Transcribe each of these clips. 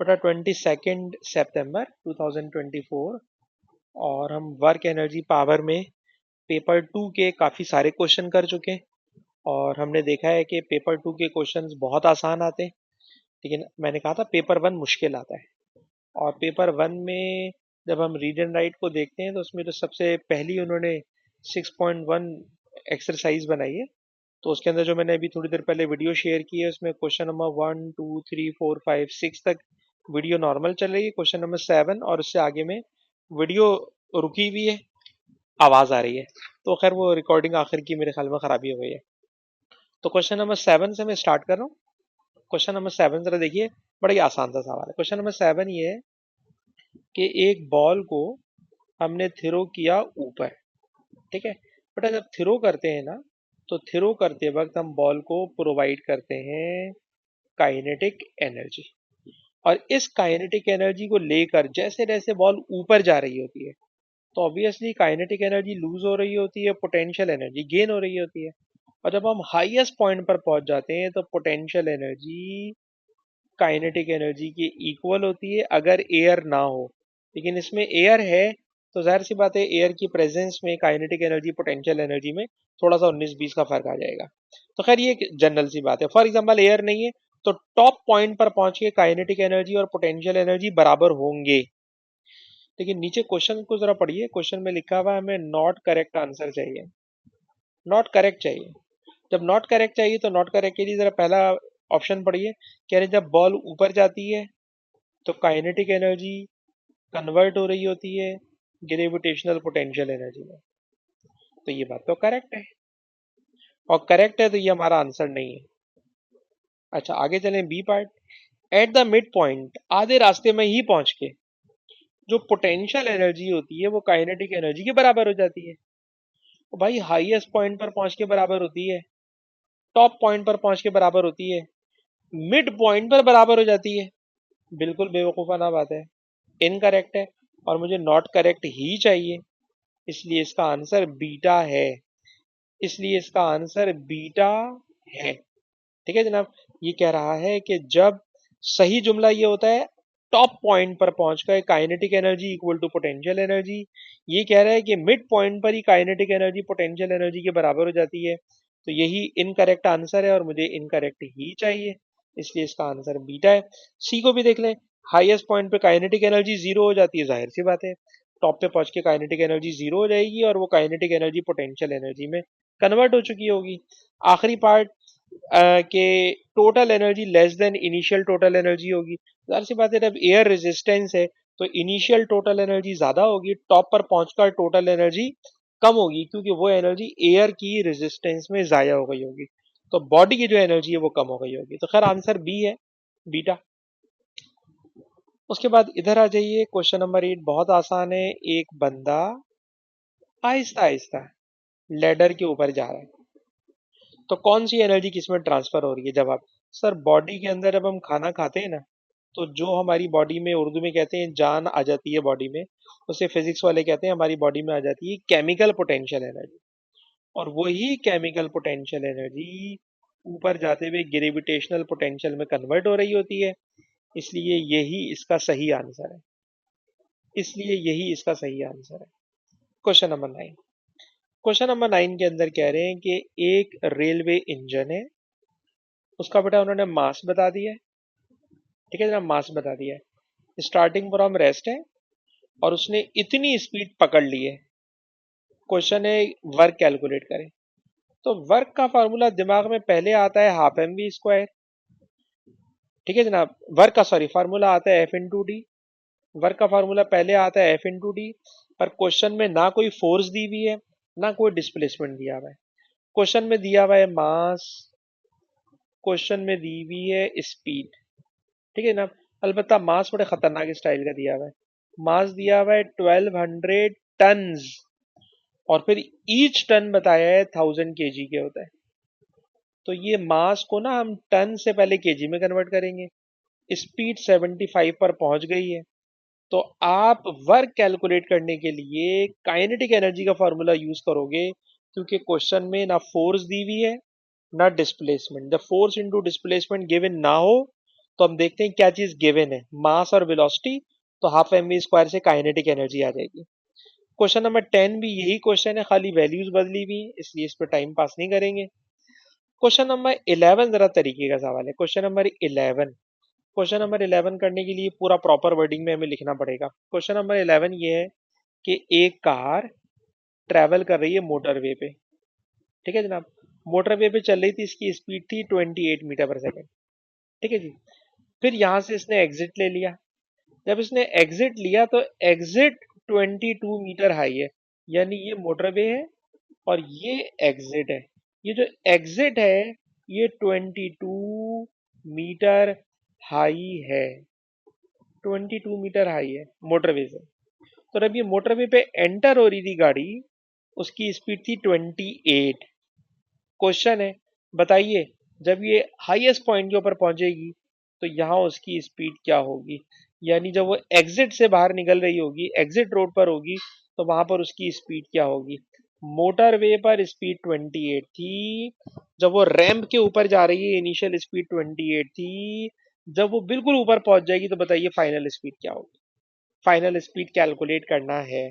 बटा 22 सितंबर 2024। और हम वर्क एनर्जी पावर में पेपर 2 के काफ़ी सारे क्वेश्चन कर चुके हैं। और हमने देखा है कि पेपर 2 के क्वेश्चंस बहुत आसान आते हैं, लेकिन मैंने कहा था पेपर 1 मुश्किल आता है। और पेपर 1 में जब हम रीड एंड राइट को देखते हैं तो उसमें तो सबसे पहली उन्होंने 6.1 एक्सरसाइज बनाई है। तो उसके अंदर जो मैंने अभी थोड़ी देर पहले वीडियो शेयर की है उसमें क्वेश्चन नंबर 1 2 3 4 5 6 तक वीडियो नॉर्मल चल रही है। क्वेश्चन नंबर 7 और उससे आगे में वीडियो रुकी हुई है, आवाज आ रही है। तो खैर वो रिकॉर्डिंग आखिर की मेरे ख्याल में खराबी हो गई है। तो क्वेश्चन नंबर 7 से मैं स्टार्ट कर रहा हूँ। क्वेश्चन नंबर 7 जरा देखिए, बड़ा ही आसान सा सवाल है। क्वेश्चन नंबर 7 ये है कि एक बॉल को हमने थ्रो किया ऊपर, ठीक है। बट जब थ्रो करते हैं ना, तो थ्रो करते वक्त हम बॉल को प्रोवाइड करते हैं काइनेटिक एनर्जी। और इस काइनेटिक एनर्जी को लेकर जैसे जैसे बॉल ऊपर जा रही होती है तो ऑब्वियसली काइनेटिक एनर्जी लूज हो रही होती है, पोटेंशियल एनर्जी गेन हो रही होती है। और जब हम हाईएस्ट पॉइंट पर पहुंच जाते हैं तो पोटेंशियल एनर्जी काइनेटिक एनर्जी की इक्वल होती है अगर एयर ना हो। लेकिन इसमें एयर है तो जाहिर सी बात है एयर की प्रेजेंस में काइनेटिक एनर्जी पोटेंशियल एनर्जी में थोड़ा सा 19-20 का फर्क आ जाएगा। तो खैर ये जनरल सी बात है। फॉर एग्जांपल एयर नहीं है तो टॉप पॉइंट पर पहुंच के काइनेटिक एनर्जी और पोटेंशियल एनर्जी बराबर होंगे। लेकिन नीचे क्वेश्चन को जरा पढ़िए। क्वेश्चन में लिखा हुआ है हमें नॉट करेक्ट आंसर चाहिए, नॉट करेक्ट चाहिए। जब नॉट करेक्ट चाहिए तो नॉट करेक्ट के लिए जरा पहला ऑप्शन पढ़िए। कह रहे जब बॉल ऊपर जाती है तो काइनेटिक एनर्जी कन्वर्ट हो रही होती है ग्रेविटेशनल पोटेंशियल एनर्जी में। तो ये बात तो करेक्ट है, और करेक्ट है तो ये हमारा आंसर नहीं है। अच्छा आगे चलें B part. At the mid point, आधे रास्ते में ही पहुंच के जो पोटेंशियल एनर्जी होती है वो काइनेटिक एनर्जी के बराबर हो जाती है। तो भाई हाईएस्ट पॉइंट पर पहुंच के बराबर होती है, टॉप पॉइंट पर पहुंच के बराबर होती है, मिड पॉइंट पर बराबर हो जाती है। बिल्कुल बेवकूफाना बात है, इनकरेक्ट है। और मुझे नॉट करेक्ट ही चाहिए, इसलिए इसका आंसर बीटा है। इसलिए इसका आंसर बीटा है। ठीक है जनाब। ये कह रहा है कि जब सही जुमला ये होता है टॉप पॉइंट पर पहुंचकर kinetic energy equal to potential energy. ये कह रहा है कि मिड पॉइंट पर ही काइनेटिक एनर्जी पोटेंशियल एनर्जी के बराबर हो जाती है। तो यही इनकरेक्ट आंसर है और मुझे इनकरेक्ट ही चाहिए, इसलिए इसका आंसर बीटा है। सी को भी देख लें। हाईएस्ट पॉइंट पे काइनेटिक एनर्जी जीरो हो जाती है, जाहिर सी बात है टॉप पे पहुंच के काइनेटिक एनर्जी जीरो हो जाएगी और वो काइनेटिक एनर्जी पोटेंशियल एनर्जी में कन्वर्ट हो चुकी होगी। आखिरी पार्ट के total energy less than initial total energy होगी। जाहिर सी बात है जब एयर रेजिस्टेंस है तो इनिशियल टोटल एनर्जी ज्यादा होगी, टॉप पर पहुंचकर टोटल एनर्जी कम होगी क्योंकि वो एनर्जी एयर की रेजिस्टेंस में जाया हो गई होगी। तो बॉडी की जो एनर्जी है वो कम हो गई होगी। तो खैर आंसर बी है, बीटा। उसके बाद इधर आ जाइए, क्वेश्चन नंबर 8 बहुत आसान है। एक बंदा आहिस्ता आहिस्ता लेडर के ऊपर जा रहा है, तो कौन सी एनर्जी किसमें ट्रांसफर हो रही है? जवाब सर बॉडी के अंदर जब हम खाना खाते हैं ना, तो जो हमारी बॉडी में उर्दू में कहते हैं जान आ जाती है बॉडी में, उसे फिजिक्स वाले कहते हैं हमारी बॉडी में आ जाती है केमिकल पोटेंशियल एनर्जी। और वही केमिकल पोटेंशियल एनर्जी ऊपर जाते हुए ग्रेविटेशनल पोटेंशियल में कन्वर्ट हो रही होती है। इसलिए यही इसका सही आंसर है, इसलिए यही इसका सही आंसर है। Question number 9। क्वेश्चन नंबर 9 के अंदर कह रहे हैं कि एक रेलवे इंजन है, उसका बेटा उन्होंने मास बता दिया है। ठीक है जनाब, मास बता दिया है, स्टार्टिंग फ्रॉम रेस्ट है और उसने इतनी स्पीड पकड़ ली है। क्वेश्चन है वर्क कैलकुलेट करें। तो वर्क का फार्मूला दिमाग में पहले आता है हाफ एम वी स्क्वायर। ठीक है जनाब, वर्क का सॉरी फार्मूला आता है एफ इंटू डी। वर्क का फार्मूला पहले आता है एफ इंटू डी। पर क्वेश्चन में ना कोई फोर्स दी हुई है ना कोई डिस्प्लेसमेंट दिया हुआ है। क्वेश्चन में दिया हुआ है मास, क्वेश्चन में दी हुई है स्पीड। ठीक है ना। अलबत्ता मास बड़े खतरनाक स्टाइल का दिया हुआ है। मास दिया हुआ है 1200 टन्स और फिर ईच टन बताया है 1000 kg के होता है। तो ये मास को ना हम टन से पहले केजी में कन्वर्ट करेंगे। स्पीड 75 पर पहुंच गई है। तो आप वर्क कैलकुलेट करने के लिए काइनेटिक एनर्जी का फॉर्मूला यूज करोगे, क्योंकि क्वेश्चन में ना फोर्स दी हुई है ना डिस्प्लेसमेंट। जब फोर्स इंटू डिस्प्लेसमेंट गिवन ना हो तो हम देखते हैं क्या चीज गिवन है, मास और वेलोसिटी, तो हाफ एम वी स्क्वायर से काइनेटिक एनर्जी आ जाएगी। क्वेश्चन नंबर 10 भी यही क्वेश्चन है, खाली वैल्यूज बदली हुई हैं, इसलिए इस पर टाइम पास नहीं करेंगे। क्वेश्चन नंबर 11 जरा तरीके का सवाल है। क्वेश्चन नंबर 11 करने के लिए पूरा प्रॉपर वर्डिंग में हमें लिखना पड़ेगा। क्वेश्चन नंबर 11 ये है कि एक कार ट्रैवल कर रही है मोटरवे पे, ठीक है जनाब। मोटरवे पे चल रही थी, इसकी स्पीड थी 28 मीटर पर सेकेंड, ठीक है जी। फिर यहां से इसने एग्जिट ले लिया। जब इसने एग्जिट लिया तो एग्जिट 22 मीटर हाई है, यानी ये मोटरवे है और ये एग्जिट है। ये जो एग्जिट है ये 22 मीटर हाई है, 22 मीटर हाई है मोटरवे से। तो जब ये मोटरवे पे एंटर हो रही थी गाड़ी, उसकी स्पीड थी 28। क्वेश्चन है, बताइए जब ये हाईएस्ट पॉइंट के ऊपर पहुंचेगी तो यहाँ उसकी स्पीड क्या होगी, यानी जब वो एग्जिट से बाहर निकल रही होगी, एग्जिट रोड पर होगी, तो वहां पर उसकी स्पीड क्या होगी। मोटरवे पर स्पीड 28 थी, जब वो रैंप के ऊपर जा रही है इनिशियल स्पीड 28 थी, जब वो बिल्कुल ऊपर पहुंच जाएगी तो बताइए फाइनल स्पीड क्या होगी। फाइनल स्पीड कैलकुलेट करना है,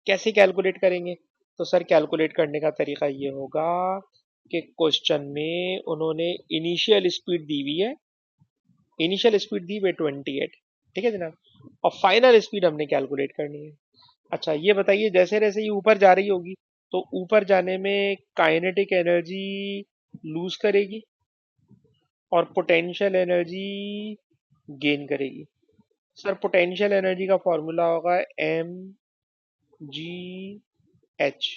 कैसे कैलकुलेट करेंगे। तो सर कैलकुलेट करने का तरीका ये होगा कि क्वेश्चन में उन्होंने इनिशियल स्पीड दी हुई है, इनिशियल स्पीड दी हुई 28, ठीक है जनाब, और फाइनल स्पीड हमने कैलकुलेट करनी है। अच्छा ये बताइए जैसे जैसे ये ऊपर जा रही होगी तो ऊपर जाने में काइनेटिक एनर्जी लूज करेगी और पोटेंशियल एनर्जी गेन करेगी। सर पोटेंशियल एनर्जी का फॉर्मूला होगा एम जी एच,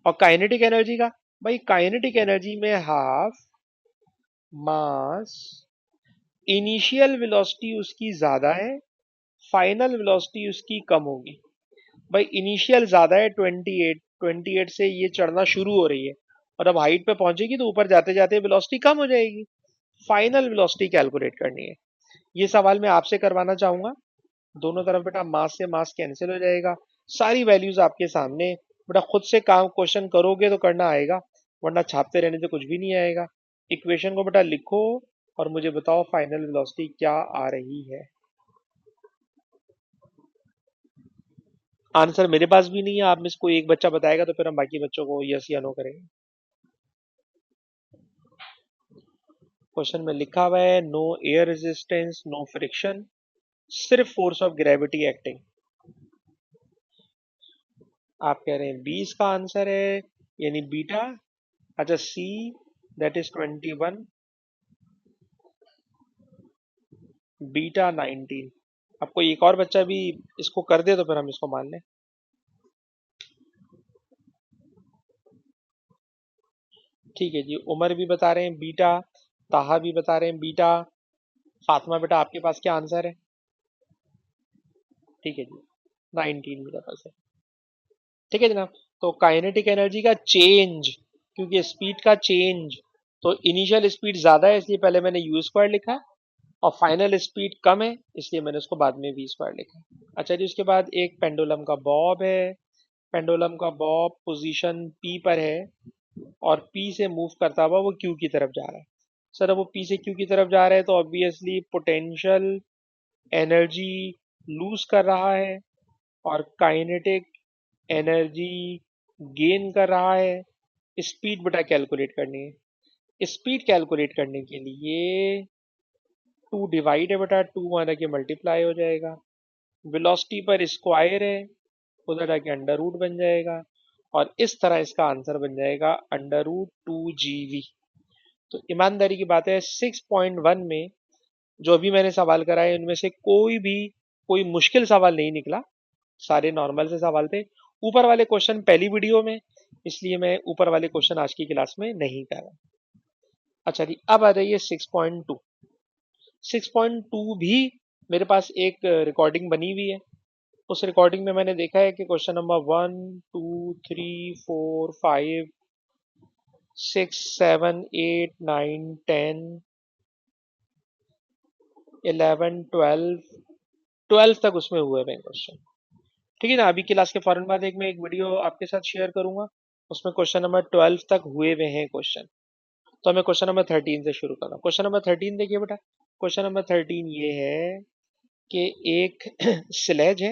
और काइनेटिक एनर्जी का, भाई काइनेटिक एनर्जी में हाफ मास, इनिशियल वेलोसिटी उसकी ज्यादा है, फाइनल वेलोसिटी उसकी कम होगी। भाई इनिशियल ज्यादा है 28, 28 से ये चढ़ना शुरू हो रही है और अब हाइट पे पहुंचेगी तो ऊपर जाते जाते वेलोसिटी कम हो जाएगी। फाइनल वेलोसिटी कैलकुलेट करनी है। ये सवाल मैं आपसे करवाना चाहूंगा। दोनों तरफ बेटा मास से मास कैंसिल हो जाएगा, सारी वैल्यूज आपके सामने। बेटा खुद से काम क्वेश्चन करोगे तो करना आएगा, वरना छापते रहने से कुछ भी नहीं आएगा। इक्वेशन को बेटा लिखो और मुझे बताओ फाइनल वेलोसिटी क्या आ रही है। आंसर मेरे पास भी नहीं है, आप में से कोई एक बच्चा बताएगा तो फिर हम बाकी बच्चों को यस या नो करेंगे। क्वेश्चन में लिखा हुआ है no air resistance no friction, सिर्फ फोर्स ऑफ ग्रेविटी एक्टिंग। आप कह रहे हैं 20 का आंसर है, यानी बीटा। अच्छा सी, दैट इज 21, बीटा 19। अब कोई एक और बच्चा भी इसको कर दे तो फिर हम इसको मान लें। ठीक है जी, उमर भी बता रहे हैं बीटा, ताहा भी बता रहे हैं बीटा। फातिमा बेटा आपके पास क्या आंसर है। ठीक है जी, 19 मेरे पास है। ठीक है जनाब, तो काइनेटिक एनर्जी का चेंज, क्योंकि स्पीड का चेंज, तो इनिशियल स्पीड ज्यादा है इसलिए पहले मैंने यू स्क्वायर लिखा, और फाइनल स्पीड कम है इसलिए मैंने उसको बाद में वी स्क्वायर लिखा। अच्छा जी, उसके बाद एक पेंडुलम का बॉब है। पेंडुलम का बॉब पोजीशन पी पर है और पी से मूव करता हुआ वो क्यू की तरफ जा रहा है। सर अब वो पी से क्यू की तरफ जा रहा है तो ऑब्वियसली पोटेंशियल एनर्जी लूज कर रहा है और काइनेटिक एनर्जी गेन कर रहा है। स्पीड बेटा कैलकुलेट करनी है। स्पीड कैलकुलेट करने के लिए 2 डिवाइड है बेटा, 2 माना कि मल्टीप्लाई हो जाएगा। वेलोसिटी पर स्क्वायर है, उधर जाके अंडर रूट बन जाएगा, और इस तरह इसका आंसर बन जाएगा अंडर रूट 2 GV। तो ईमानदारी की बात है 6.1 में जो अभी मैंने सवाल कराए उनमें से कोई मुश्किल सवाल नहीं निकला, सारे नॉर्मल से सवाल थे। ऊपर वाले क्वेश्चन पहली वीडियो में, इसलिए मैं ऊपर वाले क्वेश्चन आज की क्लास में नहीं कर रहा। अच्छा जी, अब आ जाइए 6.2। 6.2 भी मेरे पास एक रिकॉर्डिंग बनी हुई है। उस रिकॉर्डिंग में मैंने देखा है कि क्वेश्चन नंबर 1 2 3 4 5 6 7 8 9 10 11 12 तक उसमें हुए हैं क्वेश्चन। ठीक है ना, अभी क्लास के फौरन बाद एक मैं एक वीडियो आपके साथ शेयर करूंगा, उसमें क्वेश्चन नंबर 12 तक हुए हुए हैं क्वेश्चन। तो मैं क्वेश्चन नंबर 13 से शुरू कर रहा हूँ। क्वेश्चन नंबर 13 देखिए बेटा, क्वेश्चन नंबर 13 ये है कि एक स्लेज है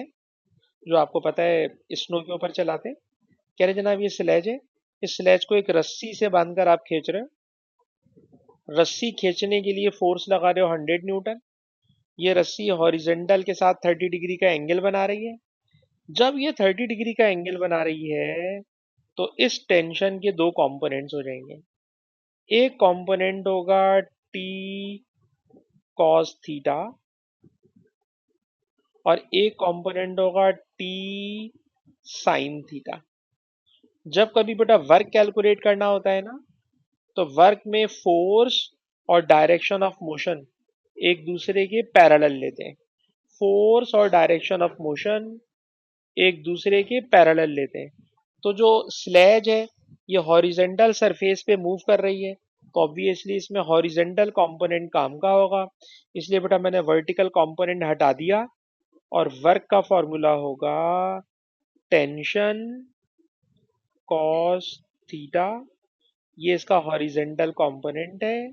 जो आपको पता है स्नो के ऊपर चलाते हैं। कह रहे जनाब ये स्लेज है, इस स्लेज को एक रस्सी से बांधकर आप खींच रहे हो। रस्सी खींचने के लिए फोर्स लगा रहे हो 100 न्यूटन। ये रस्सी हॉरिजेंटल के साथ 30 डिग्री का एंगल बना रही है। जब ये 30 डिग्री का एंगल बना रही है तो इस टेंशन के दो कंपोनेंट्स हो जाएंगे। एक कंपोनेंट होगा टी कॉस थीटा और एक कंपोनेंट होगा टी साइन थीटा। जब कभी बेटा वर्क कैलकुलेट करना होता है ना, तो वर्क में फोर्स और डायरेक्शन ऑफ मोशन एक दूसरे के पैरेलल लेते हैं। फोर्स और डायरेक्शन ऑफ मोशन एक दूसरे के पैरेलल लेते हैं। तो जो स्लेज है ये हॉरिजेंटल सरफेस पे मूव कर रही है, तो ऑब्वियसली इसमें हॉरिजेंटल कंपोनेंट काम का होगा। इसलिए बेटा मैंने वर्टिकल कंपोनेंट हटा दिया और वर्क का फॉर्मूला होगा टेंशन कॉस थीटा। ये इसका हॉरिजेंटल कंपोनेंट है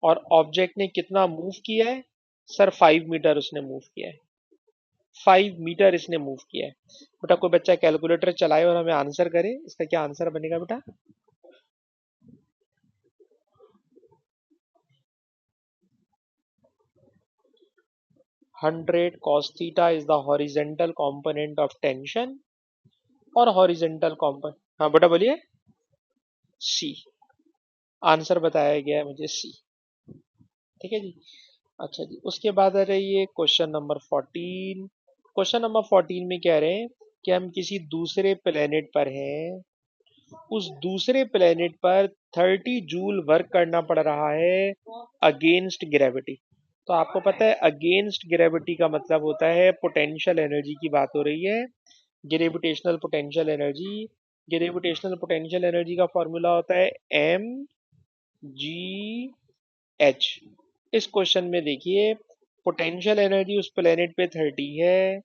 और ऑब्जेक्ट ने कितना मूव किया है सर? 5 मीटर उसने मूव किया है। 5 मीटर इसने मूव किया है। बेटा कोई बच्चा कैलकुलेटर चलाए और हमें आंसर करे, इसका क्या आंसर बनेगा बेटा? Hundred cos theta is the horizontal component of tension और हॉरिजेंटल कंपोनेंट, हाँ बेटा बोलिए। सी आंसर बताया गया है मुझे, सी। ठीक है जी। अच्छा जी, उसके बाद आ रही है क्वेश्चन नंबर 14। क्वेश्चन नंबर 14 में कह रहे हैं कि हम किसी दूसरे प्लेनेट पर हैं, उस दूसरे प्लेनेट पर 30 जूल वर्क करना पड़ रहा है अगेंस्ट ग्रेविटी। तो आपको पता है अगेंस्ट ग्रेविटी का मतलब होता है पोटेंशियल एनर्जी की बात हो रही है, gravitational potential energy. Gravitational potential energy का फॉर्मूला होता है एम जी एच। इस क्वेश्चन में देखिए पोटेंशियल एनर्जी उस प्लेनेट पे 30 है,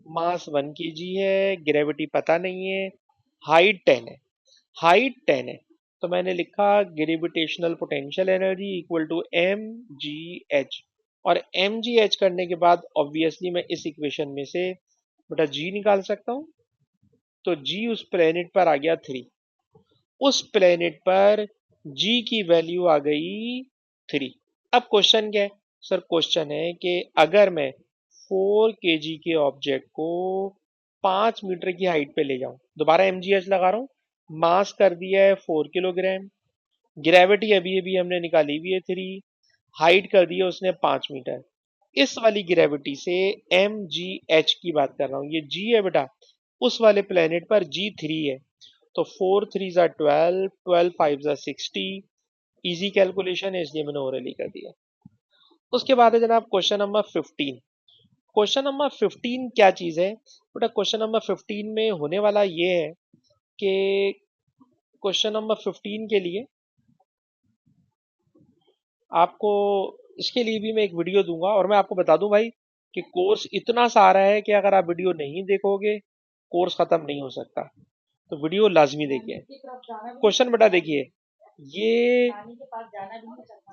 मास 1 kg है, ग्रेविटी पता नहीं है, हाइट 10 है। हाइट 10 है तो मैंने लिखा gravitational potential energy equal to m g h. और एम जी एच करने के बाद ऑब्वियसली मैं इस इक्वेशन में से बेटा जी निकाल सकता हूँ। तो जी उस प्लेनेट पर आ गया 3। उस प्लेनेट पर जी की वैल्यू आ गई 3। अब क्वेश्चन क्या है सर? क्वेश्चन है कि अगर मैं 4 kg के ऑब्जेक्ट को 5 मीटर की हाइट पे ले जाऊं, दोबारा एमजीएच लगा रहा हूं, मास कर दिया है 4 किलोग्राम, ग्रेविटी अभी अभी हमने निकाली हुई है 3, हाइट कर दी है उसने 5 मीटर। इस वाली ग्रेविटी से एम जी एच की बात कर रहा हूँ, ये जी है बेटा, उस वाले प्लेनेट पर जी 3 है। तो 4 3 ज़ा 12, 12 5 ज़ा 60। इजी कैलकुलेशन है इसलिए मैंने ओरली कर दिया। उसके बाद है जनाब क्वेश्चन नंबर 15। क्वेश्चन नंबर 15 क्या चीज है बेटा? क्वेश्चन नंबर 15 में होने वाला ये है कि क्वेश्चन नंबर 15 के लिए आपको, इसके लिए भी मैं एक वीडियो दूंगा और मैं आपको बता दूं भाई कि कोर्स इतना सारा है कि अगर आप वीडियो नहीं देखोगे कोर्स खत्म नहीं हो सकता। तो वीडियो लाजमी देखिए। क्वेश्चन बेटा देखिए, ये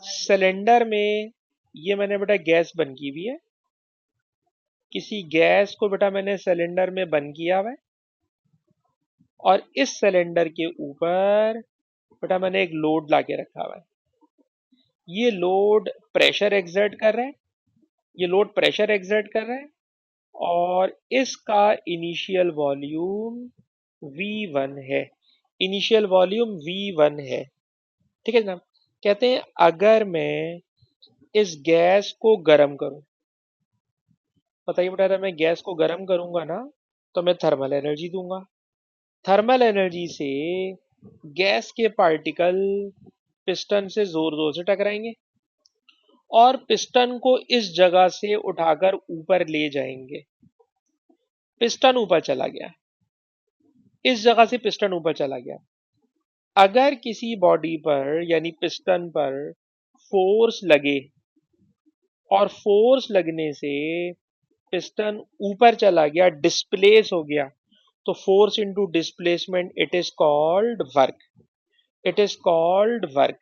सिलेंडर में ये मैंने बेटा गैस बंद की हुई है। किसी गैस को बेटा मैंने सिलेंडर में बंद किया हुआ है और इस सिलेंडर के ऊपर बेटा मैंने एक लोड ला के रखा हुआ है। ये लोड प्रेशर एक्सर्ट कर रहा है, ये लोड प्रेशर एक्सर्ट कर रहा है और इसका इनिशियल वॉल्यूम V1 है। इनिशियल वॉल्यूम V1 है। ठीक है जनाब। कहते हैं अगर मैं इस गैस को गर्म करूं, बताइए बेटा, अगर मैं गैस को गर्म करूंगा ना तो मैं थर्मल एनर्जी दूंगा। थर्मल एनर्जी से गैस के पार्टिकल पिस्टन से जोर जोर से टकराएंगे और पिस्टन को इस जगह से उठाकर ऊपर ले जाएंगे। पिस्टन ऊपर चला गया, इस जगह से पिस्टन ऊपर चला गया। अगर किसी बॉडी पर यानी पिस्टन पर फोर्स लगे और फोर्स लगने से पिस्टन ऊपर चला गया, डिस्प्लेस हो गया, तो force into displacement it is called work. It is called work.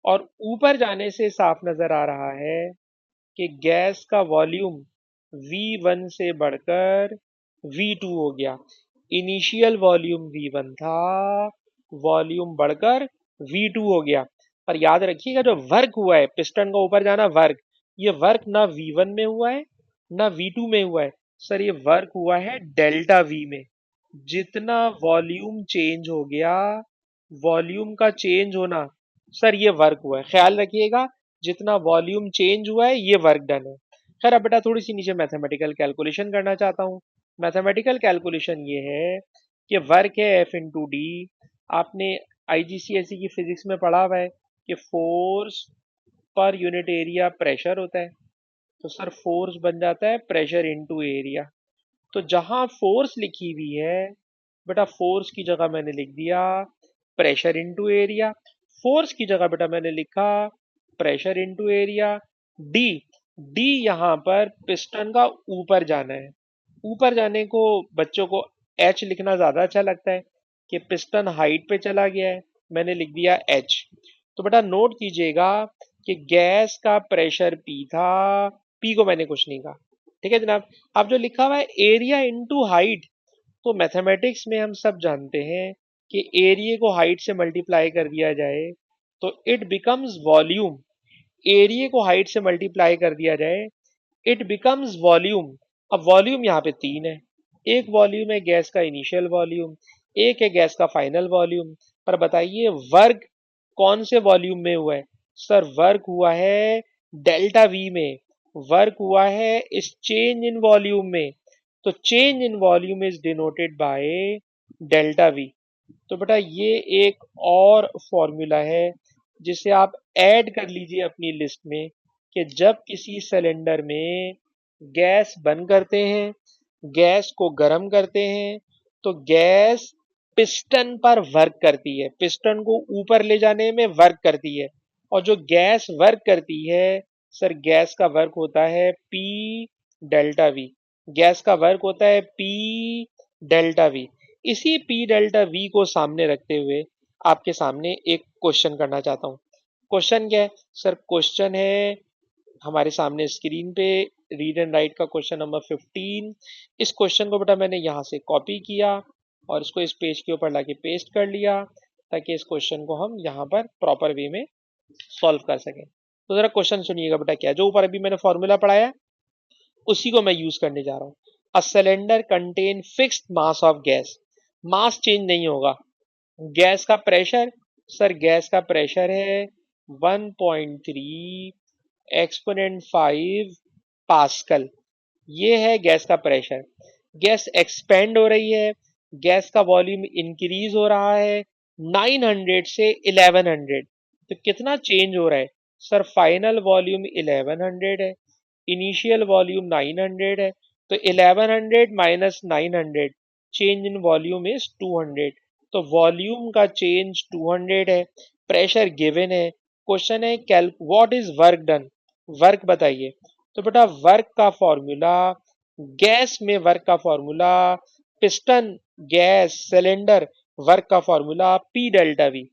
और ऊपर जाने से साफ नजर आ रहा है कि गैस का वॉल्यूम V1 से बढ़कर V2 हो गया। इनिशियल वॉल्यूम V1 था, वॉल्यूम बढ़कर V2 हो गया। पर याद रखिएगा जो वर्क हुआ है, पिस्टन का ऊपर जाना वर्क, ये वर्क ना V1 में हुआ है ना V2 में हुआ है सर, ये वर्क हुआ है डेल्टा V में। जितना वॉल्यूम चेंज हो गया, वॉल्यूम का चेंज होना, सर ये वर्क हुआ है, ख्याल रखिएगा। जितना वॉल्यूम चेंज हुआ है ये वर्क डन है। खैर अब बेटा थोड़ी सी नीचे मैथमेटिकल कैलकुलेशन करना चाहता हूँ। मैथमेटिकल कैलकुलेशन ये है कि वर्क है F इंटू डी। आपने IGCSE की फिजिक्स में पढ़ा हुआ है कि force per unit area pressure होता है। तो सर फोर्स बन जाता है प्रेशर इंटू एरिया। तो जहां फोर्स लिखी हुई है बेटा, फोर्स की जगह मैंने लिख दिया प्रेशर इंटू एरिया। फोर्स की जगह बेटा मैंने लिखा pressure into area. D, D यहाँ पर पिस्टन का ऊपर जाना है। ऊपर जाने को बच्चों को एच लिखना ज्यादा अच्छा लगता है कि पिस्टन हाइट पे चला गया है, मैंने लिख दिया एच। तो बेटा नोट कीजिएगा कि गैस का प्रेशर पी था, पी को मैंने कुछ नहीं कहा। ठीक है जनाब। अब जो लिखा हुआ है एरिया इंटू हाइट, तो मैथमेटिक्स में हम सब जानते हैं कि एरिया को हाइट से मल्टीप्लाई कर दिया जाए तो इट बिकम्स वॉल्यूम। एरिया को हाइट से मल्टीप्लाई कर दिया जाए, इट बिकम्स वॉल्यूम। अब वॉल्यूम यहाँ पे तीन है। एक वॉल्यूम है गैस का इनिशियल वॉल्यूम, एक है गैस का फाइनल वॉल्यूम। पर बताइए वर्क कौन से वॉल्यूम में हुआ है? सर वर्क हुआ है डेल्टा वी में, वर्क हुआ है इस चेंज इन वॉल्यूम में। तो change in volume is denoted by delta we. तो बेटा ये एक और फॉर्मूला है जिसे आप ऐड कर लीजिए अपनी लिस्ट में कि जब किसी सिलेंडर में गैस बंद करते हैं, गैस को गर्म करते हैं, तो गैस पिस्टन पर वर्क करती है, पिस्टन को ऊपर ले जाने में वर्क करती है। और जो गैस वर्क करती है सर, गैस का वर्क होता है P डेल्टा वी। गैस का वर्क होता है P डेल्टा वी। इसी P डेल्टा वी को सामने रखते हुए आपके सामने एक क्वेश्चन करना चाहता हूँ। क्वेश्चन क्या है सर? क्वेश्चन है हमारे सामने स्क्रीन पे, रीड एंड राइट का क्वेश्चन नंबर 15। इस क्वेश्चन को बेटा मैंने यहाँ से कॉपी किया और इसको इस पेज के ऊपर लाके पेस्ट कर लिया ताकि इस क्वेश्चन को हम यहाँ पर प्रॉपर वे में सॉल्व कर सकें। तो जरा क्वेश्चन सुनिएगा बेटा, क्या जो ऊपर अभी मैंने फॉर्मूला पढ़ाया उसी को मैं यूज करने जा रहा हूँ। A cylinder contain fixed mass of gas, mass change नहीं होगा। गैस का प्रेशर, सर गैस का प्रेशर है 1.3 एक्सपोनेंट 5 पास्कल। ये है गैस का प्रेशर। गैस एक्सपेंड हो रही है, गैस का वॉल्यूम इंक्रीज हो रहा है 900 से 1100। तो कितना चेंज हो रहा है सर? फाइनल वॉल्यूम 1100 है, इनिशियल वॉल्यूम 900 है। तो 1100 minus 900, change in volume is 200। तो वॉल्यूम का चेंज 200 है, प्रेशर गिवन है। क्वेश्चन है कैल what is work done, work बताइए। तो बेटा वर्क का फॉर्मूला, गैस में वर्क का formula, piston gas cylinder, work का फॉर्मूला P डेल्टा वी।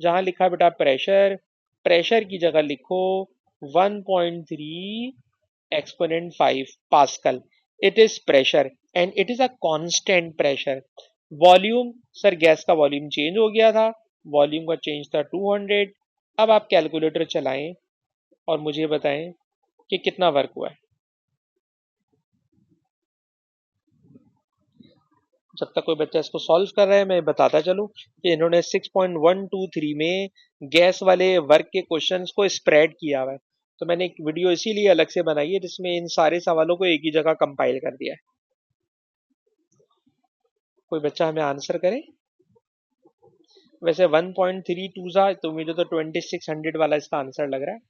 जहां लिखा बेटा प्रेशर, प्रेशर की जगह लिखो 1.3 exponent 5 Pascal. It is pressure and it is a constant pressure. Volume, sir gas का वॉल्यूम चेंज हो गया था, वॉल्यूम का चेंज था 200। अब आप कैलकुलेटर चलाएं और मुझे बताएं कि कितना वर्क हुआ है। जब तक कोई बच्चा इसको सॉल्व कर रहा है मैं बताता चलूं कि इन्होंने 6.123 में गैस वाले वर्क के क्वेश्चंस को स्प्रेड किया हुआ है। तो मैंने एक वीडियो इसीलिए अलग से बनाई है जिसमें इन सारे सवालों को एक ही जगह कंपाइल कर दिया है। कोई बच्चा हमें आंसर करे। वैसे 1.32 था तो मुझे तो 2600 वाला इसका आंसर लग रहा है।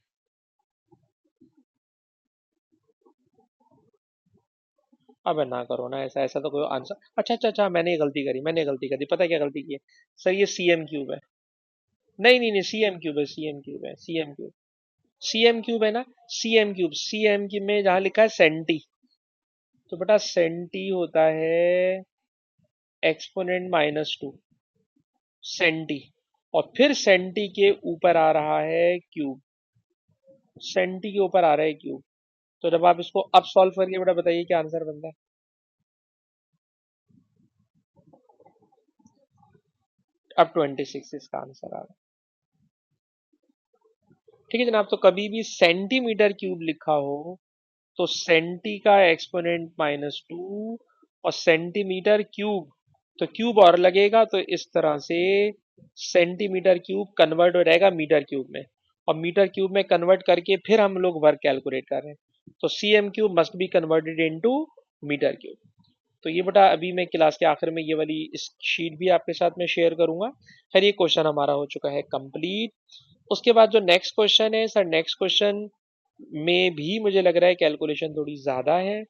अब ना करो ना ऐसा, ऐसा तो कोई आंसर। अच्छा अच्छा अच्छा, मैंने गलती करी, मैंने गलती करी, पता है क्या गलती की है सर? ये सीएम क्यूब है। नहीं नहीं नहीं, सीएम क्यूब है, सीएम क्यूब है, सीएम क्यूब। सीएम क्यूब है ना, सीएम क्यूब, सीएम की में जहां लिखा है सेंटी, तो बेटा सेंटी होता है एक्सपोनेंट -2 सेंटी। और फिर सेंटी के ऊपर आ रहा है क्यूब, सेंटी के ऊपर आ रहा है क्यूब। तो जब आप इसको अब सॉल्व करिए बेटा, बताइए क्या आंसर बनता है। अब 26 इसका आंसर आ रहा है। ठीक है जनाब, तो कभी भी सेंटीमीटर क्यूब लिखा हो तो सेंटी का एक्सपोनेंट -2 और सेंटीमीटर क्यूब, तो क्यूब और लगेगा, तो इस तरह से सेंटीमीटर क्यूब कन्वर्ट हो जाएगा मीटर क्यूब में, और मीटर क्यूब में कन्वर्ट करके फिर हम लोग वर्क कैलकुलेट कर रहे हैं, तो cm cube must be converted into metre cube. तो ये बेटा अभी मैं क्लास के आखिर में ये वाली इस शीट भी आपके साथ में शेयर करूंगा। खैर ये क्वेश्चन हमारा हो चुका है कंप्लीट। उसके बाद जो नेक्स्ट क्वेश्चन है सर, नेक्स्ट क्वेश्चन में भी मुझे लग रहा है कैलकुलेशन थोड़ी ज़्यादा है,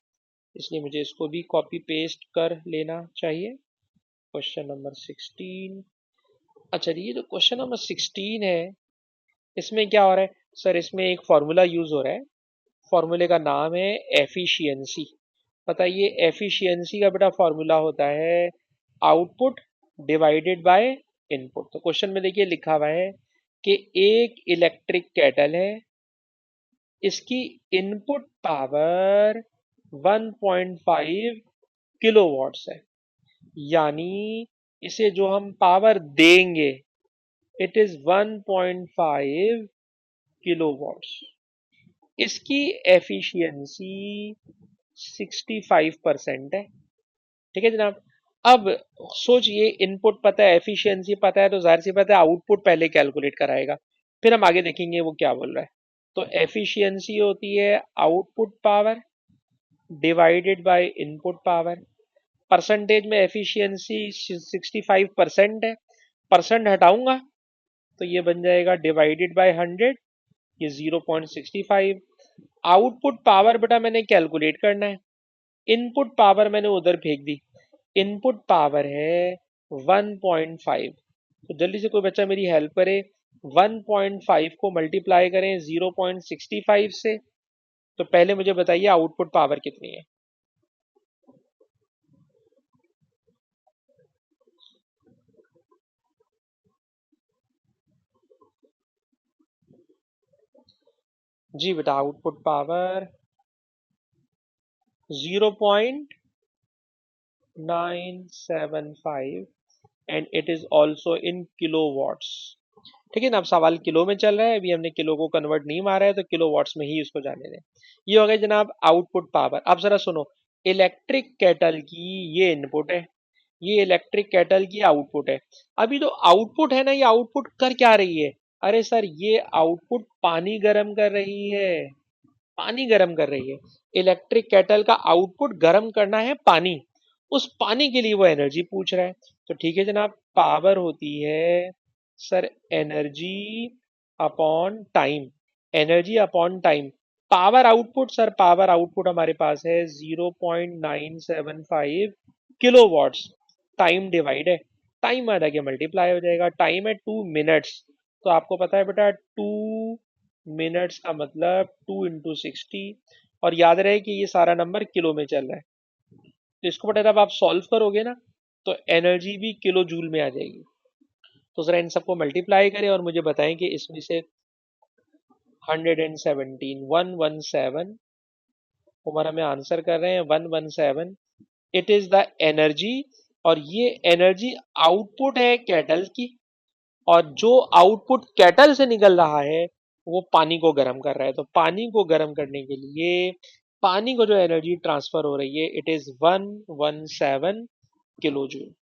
इसलिए मुझे इसको भी कॉपी पेस्ट कर लेना चाहिए। Question number 16। अच्छा ये जो क्वेश्चन नंबर 16 है, इसमें क्या हो रहा है सर, इसमें एक फॉर्मूला यूज हो रहा है, फॉर्मूले का नाम है एफिशिएंसी। बताइए एफिशिएंसी का बेटा फॉर्मूला होता है आउटपुट डिवाइडेड बाय इनपुट। तो क्वेश्चन में देखिए लिखा हुआ है कि एक इलेक्ट्रिक केटल है, इसकी इनपुट पावर 1.5 किलोवाट्स है, यानी इसे जो हम पावर देंगे इट इज 1.5 किलोवाट्स। इसकी एफिशिएंसी 65% है। ठीक है जनाब। अब सोचिए इनपुट पता है, एफिशिएंसी पता है, तो जाहिर सी बात है आउटपुट पहले कैलकुलेट कराएगा, फिर हम आगे देखेंगे वो क्या बोल रहा है। तो एफिशिएंसी होती है output power divided by input power. Percentage में एफिशिएंसी 65% है, परसेंट हटाऊंगा तो ये बन जाएगा डिवाइडेड बाय 100, ये 0.65। आउटपुट पावर बेटा मैंने कैलकुलेट करना है, इनपुट पावर मैंने उधर फेंक दी, इनपुट पावर है 1.5। तो जल्दी से कोई बच्चा मेरी हेल्प करे, 1.5 को मल्टीप्लाई करें 0.65 से, तो पहले मुझे बताइए आउटपुट पावर कितनी है। जी बेटा output power 0.975 and it is also in kilowatts. ठीक है ना, अब सवाल किलो में चल रहा है, अभी हमने किलो को कन्वर्ट नहीं मारा है, तो किलो वॉट्स में ही उसको जाने दें। ये हो गया जनाब आउटपुट पावर। अब जरा सुनो, इलेक्ट्रिक केटल की ये इनपुट है, ये इलेक्ट्रिक केटल की आउटपुट है। अभी जो आउटपुट है ना, ये आउटपुट कर क्या रही है, अरे सर ये आउटपुट पानी गर्म कर रही है, पानी गर्म कर रही है। इलेक्ट्रिक केटल का आउटपुट गर्म करना है पानी, उस पानी के लिए वो एनर्जी पूछ रहा है। तो ठीक है जनाब, पावर होती है sir energy upon time, energy upon time. Power output sir, power output हमारे पास है 0.975 किलोवाट्स। टाइम डिवाइड है, टाइम आधा के मल्टीप्लाई हो जाएगा, टाइम है 2 मिनट्स, तो आपको पता है बेटा 2 मिनट्स का मतलब 2 × 60, और याद रहे कि ये सारा नंबर किलो में चल रहा है, तो इसको बेटा जब आप सॉल्व करोगे ना तो एनर्जी भी किलो जूल में आ जाएगी। तो जरा इन सबको मल्टीप्लाई करें और मुझे बताएं कि इसमें से 117 हमारा में आंसर कर रहे हैं 117, इट इज द एनर्जी, और ये एनर्जी आउटपुट है कैटल की, और जो आउटपुट कैटल से निकल रहा है वो पानी को गर्म कर रहा है। तो पानी को गर्म करने के लिए पानी को जो एनर्जी ट्रांसफर हो रही है इट इज 117 किलो जूल।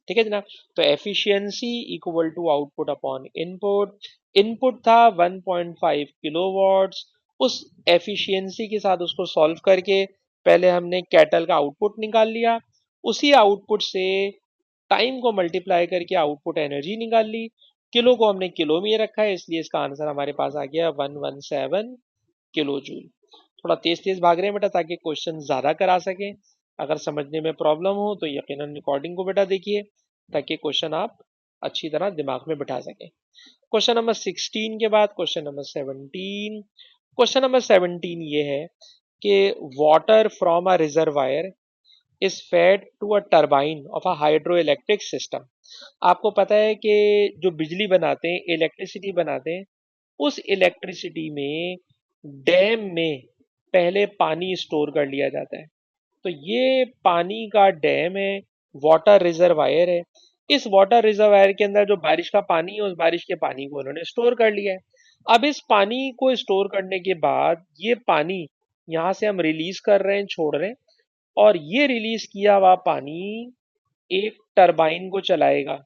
ठीक है जनाब। तो efficiency equal to output upon input, input था 1.5 किलोवाट्स, उस एफिशिएंसी के साथ उसको सॉल्व करके पहले हमने कैटल का आउटपुट निकाल लिया, उसी आउटपुट से टाइम को मल्टीप्लाई करके आउटपुट एनर्जी निकाल ली, किलो को हमने किलो में रखा है, इसलिए इसका आंसर हमारे पास आ गया 117 किलो जूल। थोड़ा तेज तेज भाग रहे हैं बेटा ताकि क्वेश्चन ज्यादा करा सकें, अगर समझने में प्रॉब्लम हो तो यकीनन रिकॉर्डिंग को बेटा देखिए ताकि क्वेश्चन आप अच्छी तरह दिमाग में बिठा सकें। क्वेश्चन नंबर 16 के बाद क्वेश्चन नंबर 17। क्वेश्चन नंबर 17 ये है कि water from a reservoir is fed to a turbine of a hydro electric system. आपको पता है कि जो बिजली बनाते हैं, इलेक्ट्रिसिटी बनाते हैं, उस इलेक्ट्रिसिटी में डैम में पहले पानी स्टोर कर लिया जाता है। तो ये पानी का डैम है, वाटर रिजर्वायर है। इस वाटर रिजर्वायर के अंदर जो बारिश का पानी है, उस बारिश के पानी को उन्होंने स्टोर कर लिया है। अब इस पानी को स्टोर करने के बाद ये पानी यहाँ से हम रिलीज कर रहे हैं, छोड़ रहे हैं, और ये रिलीज किया हुआ पानी एक टरबाइन को चलाएगा,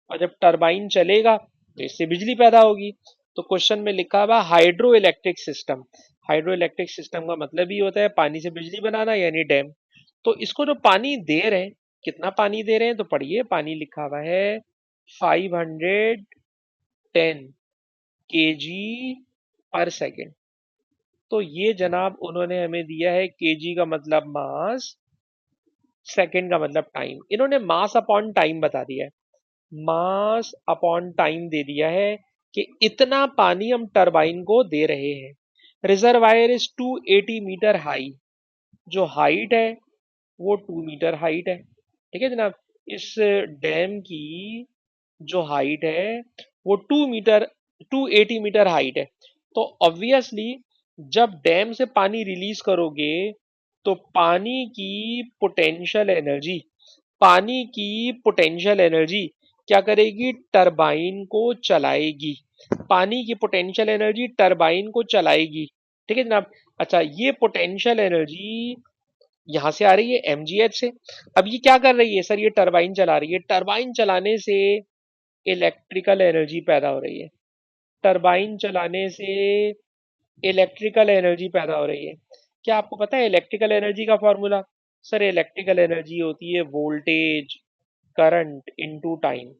और जब टरबाइन चलेगा तो इससे बिजली पैदा होगी। तो क्वेश्चन में लिखा हुआ hydro electric system. Hydro electric system का मतलब ही होता है पानी से बिजली बनाना, यानी डैम। तो इसको जो पानी दे रहे हैं, कितना पानी दे रहे हैं, तो पढ़िए, पानी लिखा हुआ है 510 केजी पर सेकेंड। तो ये जनाब उन्होंने हमें दिया है, केजी का मतलब मास, सेकेंड का मतलब टाइम। इन्होंने मास अपॉन टाइम बता दिया है, मास अपॉन टाइम दे दिया है कि इतना पानी हम टरबाइन को दे रहे हैं। रिजर्वायर इज 280 मीटर हाई, जो हाइट है वो 2 मीटर हाइट है। ठीक है जनाब, इस डैम की जो हाइट है वो 2 मीटर, 280 मीटर हाइट है। तो ऑब्वियसली जब डैम से पानी रिलीज करोगे तो पानी की पोटेंशियल एनर्जी क्या करेगी, टरबाइन को चलाएगी। पानी की पोटेंशियल एनर्जी टरबाइन को चलाएगी। ठीक है जनाब। अच्छा, ये पोटेंशियल एनर्जी यहां से आ रही है एमजीएच से। अब ये क्या कर रही है सर, ये टरबाइन चला रही है। टरबाइन चलाने से इलेक्ट्रिकल एनर्जी पैदा हो रही है। टरबाइन चलाने से इलेक्ट्रिकल एनर्जी पैदा हो रही है। क्या आपको पता है इलेक्ट्रिकल एनर्जी का फॉर्मूला? सर, इलेक्ट्रिकल एनर्जी होती है voltage current into time.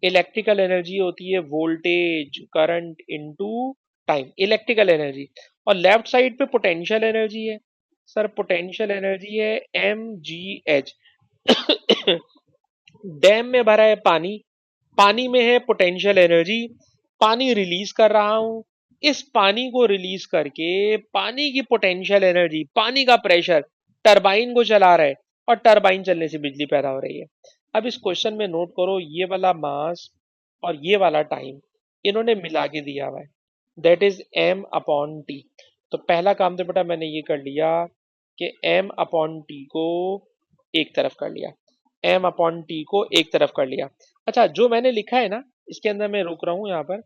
Electrical energy होती है voltage current into time, electrical energy. और लेफ्ट साइड पे पोटेंशियल एनर्जी है। सर, पोटेंशियल एनर्जी है एम जी एच। डैम में भरा है पानी, पानी में है पोटेंशियल एनर्जी, पानी रिलीज कर रहा हूं। इस पानी को रिलीज करके पानी की पोटेंशियल एनर्जी, पानी का प्रेशर टरबाइन को चला रहा है, और टरबाइन चलने से बिजली पैदा हो रही है। अब इस क्वेश्चन में नोट करो, ये वाला मास और ये वाला टाइम इन्होंने मिला के दिया हुआ है, that is m upon t. तो पहला काम तो बेटा मैंने ये कर लिया कि एम अपॉन टी को एक तरफ कर लिया, एम अपॉन टी को एक तरफ कर लिया। अच्छा, जो मैंने लिखा है ना, इसके अंदर मैं रुक रहा हूं, यहाँ पर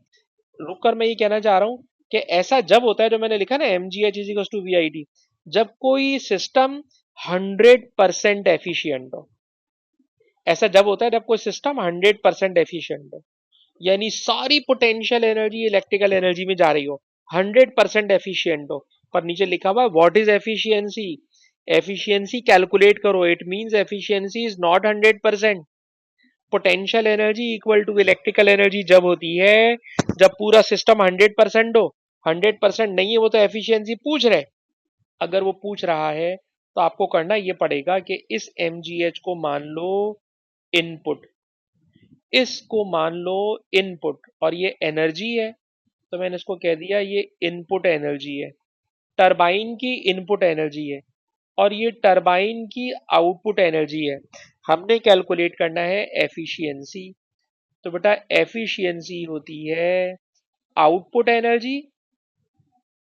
रुक कर मैं ये कहना चाह रहा हूं कि ऐसा जब होता है, जो मैंने लिखा ना m g h is equal to V I T, जब कोई सिस्टम 100% एफिशिएंट हो। ऐसा जब होता है जब कोई सिस्टम 100% एफिशिएंट हो, यानी सारी पोटेंशियल एनर्जी इलेक्ट्रिकल एनर्जी में जा रही हो, 100% एफिशिएंट हो। पर नीचे लिखा हुआ what is efficiency, efficiency calculate करो। It means efficiency is not 100%। Potential energy equal to electrical energy जब होती है जब पूरा सिस्टम 100% हो। 100% नहीं है वो तो एफिशिएंसी पूछ रहे। अगर वो पूछ रहा है तो आपको करना ये पड़ेगा कि इस एमजीएच को मान लो इनपुट, इसको मान लो इनपुट, और ये एनर्जी है, तो मैंने इसको कह दिया ये इनपुट एनर्जी है, टरबाइन की इनपुट एनर्जी है, और ये टरबाइन की आउटपुट एनर्जी है। हमने कैलकुलेट करना है एफिशिएंसी। तो बेटा एफिशिएंसी होती है output energy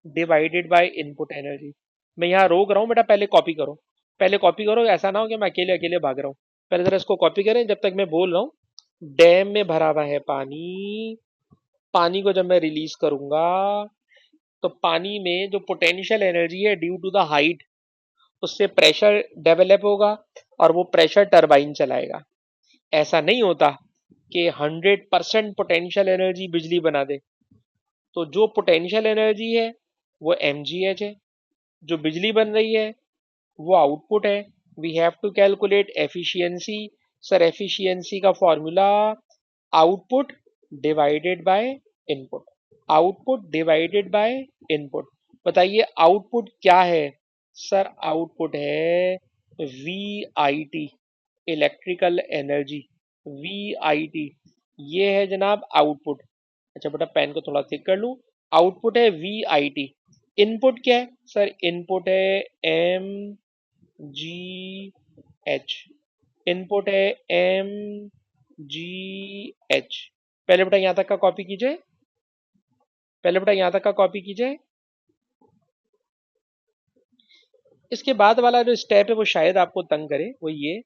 divided by input energy. मैं यहाँ रोक रहा हूँ बेटा, पहले कॉपी करो, पहले कॉपी करो, ऐसा ना हो कि मैं अकेले अकेले भाग रहा हूँ। पहले जरा इसको कॉपी करें जब तक मैं बोल रहा हूँ। डैम में भरा हुआ है पानी, पानी को जब मैं रिलीज करूंगा तो पानी में जो पोटेंशियल एनर्जी है ड्यू टू द हाइट, उससे प्रेशर डेवलप होगा, और वो प्रेशर टरबाइन चलाएगा। ऐसा नहीं होता कि 100% पोटेंशियल एनर्जी बिजली बना दे। तो जो पोटेंशियल एनर्जी है वो mgh है, जो बिजली बन रही है वो आउटपुट है। We have to calculate efficiency. Sir, efficiency का formula output divided by input, output divided by input. बताइए आउटपुट क्या है? सर, आउटपुट है V I T, electrical energy, V I T, ये है जनाब आउटपुट। अच्छा बेटा, पेन को थोड़ा थिक कर लूं। आउटपुट है वी आई टी। इनपुट क्या है? सर, इनपुट है एम जी एच, इनपुट है एम जी एच। पहले बेटा यहां तक का कॉपी कीजिए, पहले बेटा यहां तक का कॉपी कीजिए। इसके बाद वाला जो स्टेप है वो शायद आपको तंग करे, वो ये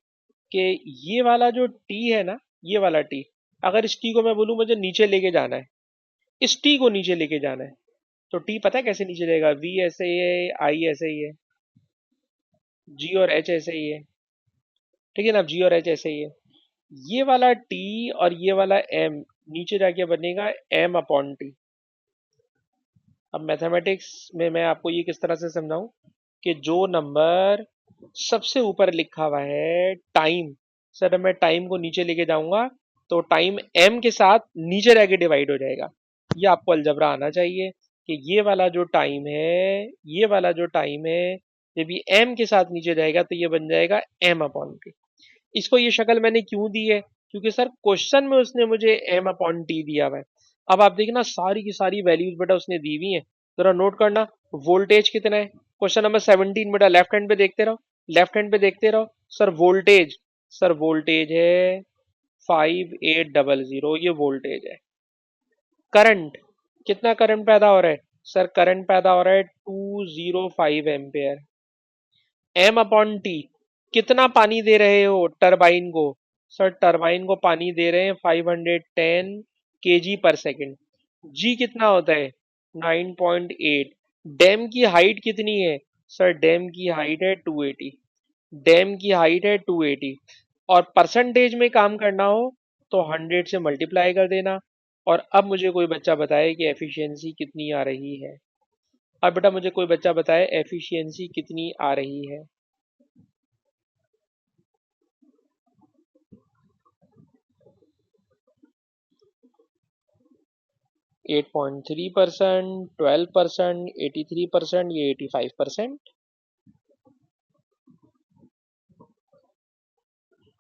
कि ये वाला जो टी है ना, ये वाला टी, अगर इस टी को मैं बोलूं मुझे नीचे लेके जाना है, इस टी को नीचे लेके जाना है, तो टी पता है कैसे नीचे जाएगा? वी ऐसे ही है, आई ऐसे ही है, जी और एच ऐसे ही है, ठीक है ना? जी और एच ऐसे ही है। ये वाला टी और ये वाला एम नीचे जाके बनेगा एम अपॉन टी। अब मैथमेटिक्स में मैं आपको ये किस तरह से समझाऊं कि जो नंबर सबसे ऊपर लिखा हुआ है टाइम, सर मैं टाइम को नीचे लेके जाऊंगा तो टाइम एम के साथ नीचे रह के डिवाइड हो जाएगा। ये आपको अलजबरा आना चाहिए कि ये वाला जो टाइम है, ये वाला जो टाइम है, जब ये एम के साथ नीचे जाएगा तो ये बन जाएगा एम अपॉन टी। इसको ये शक्ल मैंने क्यों दी है? क्योंकि सर क्वेश्चन में उसने मुझे एम अपॉन टी दिया हुआ है। अब आप देखना सारी की सारी वैल्यूज बेटा उसने दी हुई है, जरा नोट करना। वोल्टेज कितना है? क्वेश्चन नंबर 17 बेटा लेफ्ट हैंड पे देखते रहो, लेफ्ट हैंड पे देखते रहो। सर वोल्टेज, सर वोल्टेज है 5800, ये वोल्टेज है। करंट, कितना करंट पैदा हो रहा है? सर करंट पैदा हो रहा है 205 एम्पेयर। एम अपॉन टी, कितना पानी दे रहे हो टरबाइन को? सर टरबाइन को पानी दे रहे हैं 510 केजी पर सेकेंड। जी कितना होता है? 9.8। डैम की हाइट कितनी है? सर डैम की हाइट है 280। डैम की हाइट है 280, और परसेंटेज में काम करना हो तो 100 से मल्टीप्लाई कर देना। और अब मुझे कोई बच्चा बताए कि एफिशिएंसी कितनी आ रही है। अब बेटा मुझे कोई बच्चा बताए एफिशिएंसी कितनी आ रही है। 8.3%, 12%, 83%, ये 85%।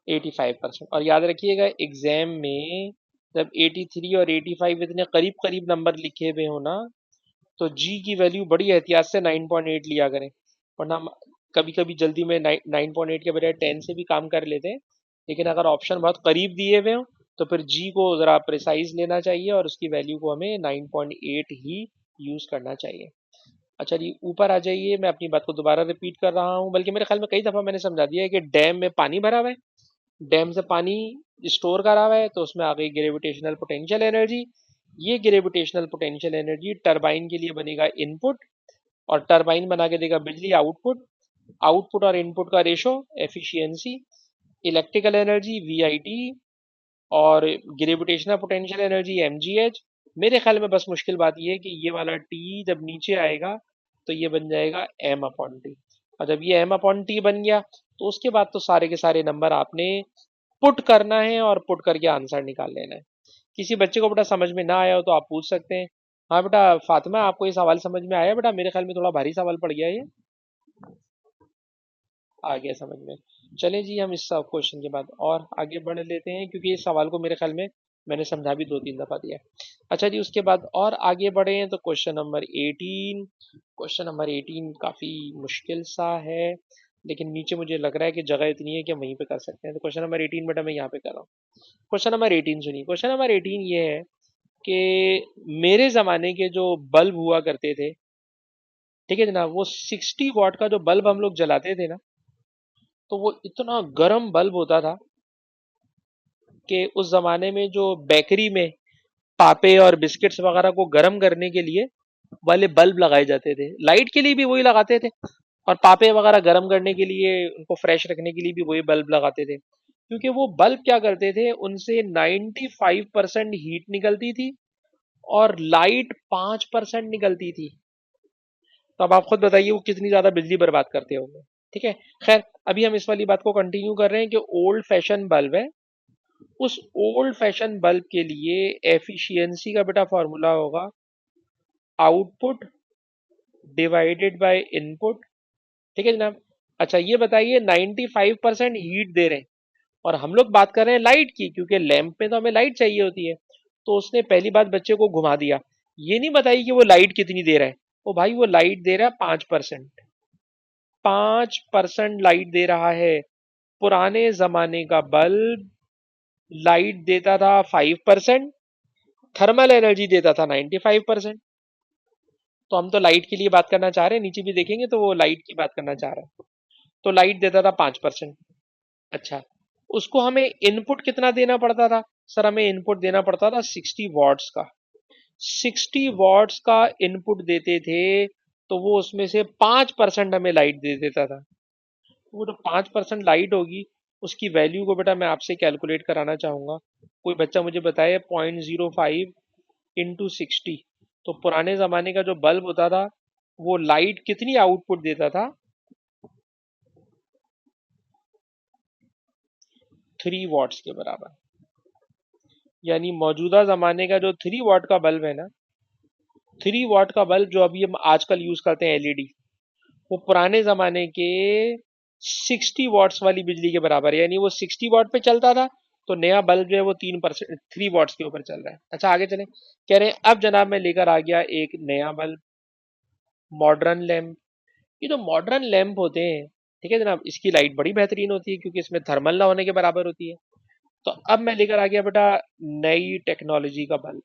85%। और याद रखिएगा एग्जाम में जब 83 और 85 इतने करीब करीब नंबर लिखे हुए हो ना, तो जी की वैल्यू बड़ी एहतियात से 9.8 लिया करें, वरना हम कभी कभी जल्दी में 9.8 के बजाय 10 से भी काम कर लेते हैं। लेकिन अगर ऑप्शन बहुत करीब दिए हुए हो तो फिर जी को ज़रा प्रिसाइज लेना चाहिए और उसकी वैल्यू को हमें 9.8 ही यूज़ करना चाहिए। अच्छा जी ऊपर आ जाइए, मैं अपनी बात को दोबारा रिपीट कर रहा हूँ, बल्कि मेरे ख्याल में कई दफ़ा मैंने समझा दिया है कि डैम में पानी भरा हुआ है, डैम से पानी स्टोर करा हुआ है, तो उसमें आ गई ग्रेविटेशनल पोटेंशियल एनर्जी। ये ग्रेविटेशनल पोटेंशियल एनर्जी टरबाइन के लिए बनेगा इनपुट, और टरबाइन बना के देगा बिजली आउटपुट। आउटपुट और इनपुट का ratio efficiency. Electrical energy VIT, और ग्रेविटेशनल पोटेंशियल एनर्जी एमजीएच। मेरे ख्याल में बस मुश्किल बात यह है कि ये वाला टी जब नीचे आएगा तो ये बन जाएगा एम अपॉन टी, और जब ये एम अपॉन टी बन गया तो उसके बाद तो सारे के सारे नंबर आपने पुट करना है और पुट करके आंसर निकाल लेना है। किसी बच्चे को बेटा समझ में ना आया हो तो आप पूछ सकते हैं। हाँ बेटा फातिमा, आपको ये सवाल समझ में आया? बेटा मेरे ख्याल में थोड़ा भारी सवाल पड़ गया ये। आ गया समझ में। चलें जी, हम इस क्वेश्चन के बाद और आगे बढ़ लेते हैं, क्योंकि इस सवाल को मेरे ख्याल में मैंने समझा भी 2-3 दफा दिया है। अच्छा जी, उसके बाद और आगे बढ़े हैं तो क्वेश्चन नंबर 18। क्वेश्चन नंबर 18 काफी मुश्किल सा है, लेकिन नीचे मुझे लग रहा है कि जगह इतनी है कि हम वहीं पे कर सकते हैं। तो क्वेश्चन नंबर 18 बेटा मैं यहाँ पे कर रहा हूँ। क्वेश्चन नंबर 18 सुनिए। क्वेश्चन नंबर 18 ये है कि मेरे जमाने के जो बल्ब हुआ करते थे, ठीक है जनाब, वो 60 वाट का जो बल्ब हम लोग जलाते थे ना, तो वो इतना गर्म बल्ब होता था कि उस जमाने में जो बेकरी में पापे और बिस्किट्स वगैरह को गर्म करने के लिए वाले बल्ब लगाए जाते थे, लाइट के लिए भी वही लगाते थे, और पापे वगैरह गर्म करने के लिए, उनको फ्रेश रखने के लिए भी वही बल्ब लगाते थे। क्योंकि वो बल्ब क्या करते थे, उनसे 95% हीट निकलती थी और लाइट 5% निकलती थी। तो अब आप खुद बताइए वो कितनी ज्यादा बिजली बर्बाद करते होंगे। ठीक है, खैर अभी हम इस वाली बात को कंटिन्यू कर रहे हैं कि ओल्ड फैशन बल्ब है। उस ओल्ड फैशन बल्ब के लिए एफिशिएंसी का बेटा फॉर्मूला होगा आउटपुट डिवाइडेड बाय इनपुट। ठीक है जनाब। अच्छा ये बताइए 95% हीट दे रहे हैं, और हम लोग बात कर रहे हैं लाइट की, क्योंकि लैंप में तो हमें लाइट चाहिए होती है। तो उसने पहली बात बच्चे को घुमा दिया, ये नहीं बताई कि वो लाइट कितनी दे रहा है। ओ भाई वो लाइट दे रहा है 5%। 5% लाइट दे रहा है। पुराने जमाने का बल्ब लाइट देता था 5%, थर्मल एनर्जी देता था 95%। तो हम तो लाइट के लिए बात करना चाह रहे हैं, नीचे भी देखेंगे तो वो लाइट की बात करना चाह रहा है। तो लाइट देता था 5%। अच्छा, उसको हमें इनपुट कितना देना पड़ता था? सर हमें इनपुट देना पड़ता था 60 वॉट्स का। 60 वॉट्स का इनपुट देते थे, तो वो उसमें से 5% हमें लाइट दे देता था। वो जो 5% लाइट होगी, उसकी वैल्यू को बेटा मैं आपसे कैलकुलेट कराना चाहूंगा। कोई बच्चा मुझे बताए 0.05 इंटू 60। तो पुराने जमाने का जो बल्ब होता था, वो लाइट कितनी आउटपुट देता था? 3 वॉट्स के बराबर। यानी मौजूदा जमाने का जो 3 वॉट का बल्ब है ना, 3 वॉट का बल्ब जो अभी हम आजकल यूज करते हैं एलईडी, वो पुराने जमाने के 60 वॉट्स वाली बिजली के बराबर है। यानी वो 60 वॉट पे चलता था, तो नया बल्ब जो है वो 3%, 3 वॉट्स के ऊपर चल रहा है। अच्छा आगे चले, कह रहे हैं अब जनाब मैं लेकर आ गया एक नया बल्ब, मॉडर्न लैंप। ये जो मॉडर्न लैंप होते हैं, ठीक है जनाब, इसकी लाइट बड़ी बेहतरीन होती है क्योंकि इसमें थर्मल ना होने के बराबर होती है। तो अब मैं लेकर आ गया बेटा नई टेक्नोलॉजी का बल्ब।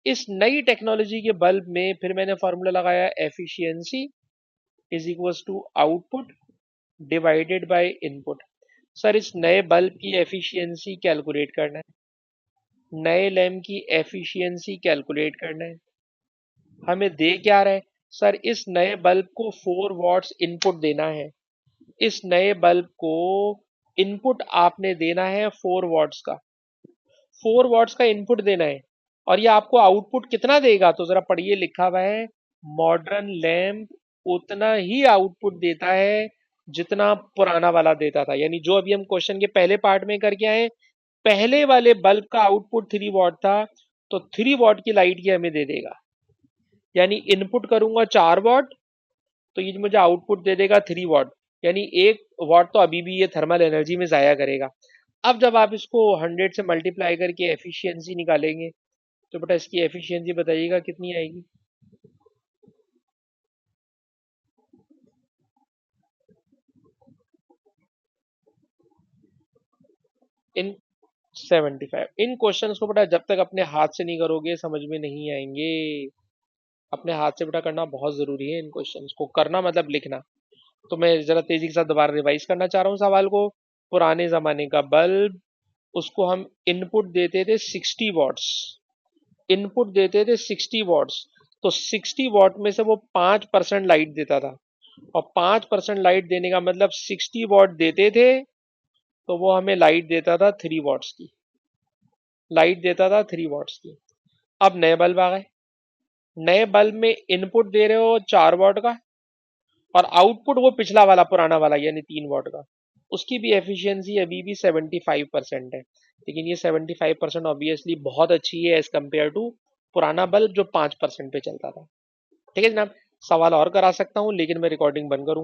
इस नई टेक्नोलॉजी के बल्ब में फिर मैंने फॉर्मूला लगाया, efficiency is equals to output divided by input. Sir इस नए बल्ब की एफिशिएंसी कैलकुलेट करना है, नए लैंप की एफिशिएंसी कैलकुलेट करना है। हमें दे क्या रहा है? सर इस नए बल्ब को 4 वॉट्स इनपुट देना है। इस नए बल्ब को इनपुट आपने देना है 4 वॉट्स का, 4 वॉट्स का इनपुट देना है। और ये आपको आउटपुट कितना देगा? तो जरा पढ़िए, लिखा हुआ है मॉडर्न लैंप उतना ही आउटपुट देता है जितना पुराना वाला देता था। यानी जो अभी हम क्वेश्चन के पहले पार्ट में करके आए, पहले वाले बल्ब का आउटपुट 3 वॉट था, तो 3 वॉट की लाइट ये हमें दे देगा। यानी इनपुट करूंगा 4 वॉट, तो ये मुझे आउटपुट दे देगा 3 वॉट। यानी 1 वॉट तो अभी भी ये थर्मल एनर्जी में जाया करेगा। अब जब आप इसको 100 से मल्टीप्लाई करके एफिशिएंसी निकालेंगे, तो बेटा इसकी एफिशिएंसी बताइएगा कितनी आएगी? इन 75। इन क्वेश्चंस को बेटा जब तक अपने हाथ से नहीं करोगे समझ में नहीं आएंगे। अपने हाथ से बेटा करना बहुत जरूरी है, इन क्वेश्चंस को करना मतलब लिखना। तो मैं जरा तेजी के साथ दोबारा रिवाइज करना चाह रहा हूँ सवाल को। पुराने जमाने का बल्ब, उसको हम इनपुट देते थे 60 वॉट्स, इनपुट देते थे 60 वॉट्स। तो 60 वॉट में से वो 5% लाइट देता था, और 5% लाइट देने का मतलब 60 वॉट देते थे, तो वो हमें लाइट देता था 3 वॉट्स की, लाइट देता था 3 वॉट्स की। अब नए बल्ब आ गए, नए बल्ब में इनपुट दे रहे हो 4 वॉट का, और आउटपुट वो पिछला वाला पुराना वाला यानी 3 वॉट का। उसकी भी एफिशिएंसी अभी भी 75% है। लेकिन ये 75% ऑब्वियसली बहुत अच्छी है एज कम्पेयर टू पुराना बल्ब जो 5% पे चलता था। ठीक है जनाब, सवाल और करा सकता हूँ लेकिन मैं रिकॉर्डिंग बंद करूंगा।